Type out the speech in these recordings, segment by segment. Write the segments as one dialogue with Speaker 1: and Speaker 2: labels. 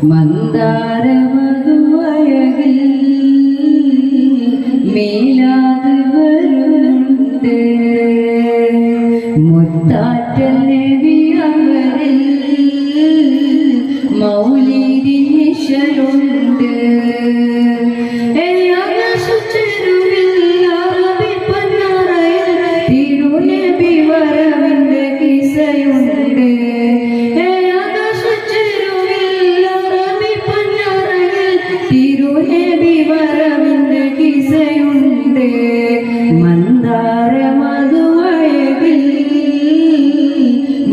Speaker 1: മന്ദാര മധുവഴകിൽ മേലാത് വരുന്നുണ്ട് മുത്താറ്റൽ നബി അവരിൽ മൗലിദിൻ നിശലുണ്ട് മന്ദാര മധുവഴകിൽ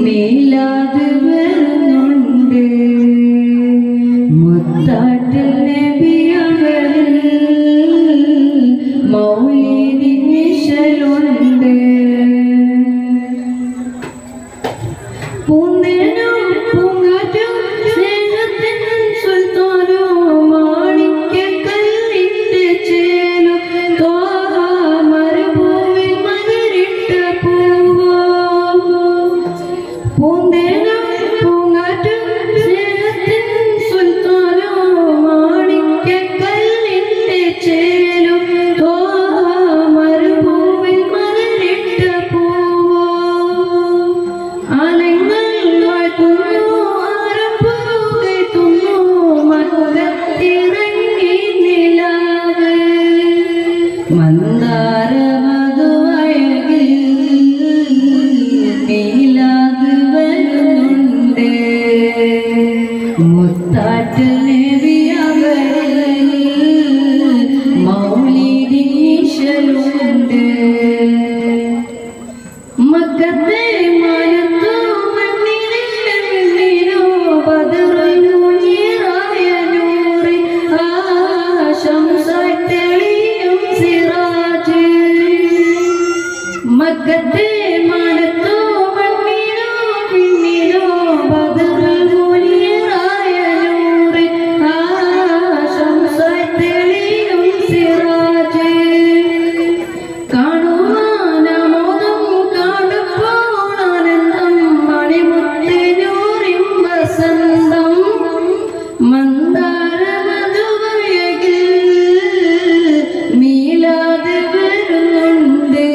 Speaker 1: മേലാത് വരുന്നുണ്ട് മുത്താറ്റൽ നബി അവരിൽ മൗലിദിൻ നിശലുണ്ട് പൂന്തേനും പൂങ്കാറ്റും സ്നേഹത്തിൻ സുൽത്താനും മാണിക്യക്കല്ലിന്റെ ചേലും മരുഭൂമിൽ മകരിട്ട പൂവോ പൂന്തേനും പൂങ്കാറ്റും സ്നേഹത്തിൻ സുൽത്താനും മാണിക്യക്കല്ലിന്റെ ചേലും മരുഭൂമിൽ മകരിട്ട പൂവോ മന്ദാര മധുവഴകിൽ മേലാത് വരുന്നുണ്ട് മുത്താറ്റൽ നബി അവരിൽ മൗലിദിൻ നിശലുണ്ട് മക്കത്തെ മാനത്തോ മണ്ണിലെ മണ്ണിലോ ബദറുൽ മുനീറായ നൂറി ശംസായി തെളിയും സിറാജ് മക്കത്തെ മാനത്തോ മണ്ണിലോ മണ്ണിലോ ബദറുൽ മുനീറായ നൂറി ശംസായി തെളിയും സിറാജ് മന്ദാര മധുവഴകിൽ മീലാദ് വരുന്നുണ്ട്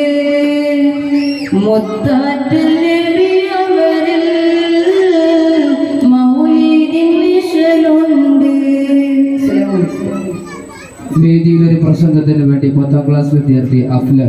Speaker 1: മുത്താറ്റൽ നബി അവരിൽ മൗലിദിൻ നിശലുണ്ട്.
Speaker 2: വേദിയിൽ ഒരു പ്രസംഗത്തിന് വേണ്ടി 10ാം ക്ലാസ് വിദ്യാർത്ഥി അഫ്ല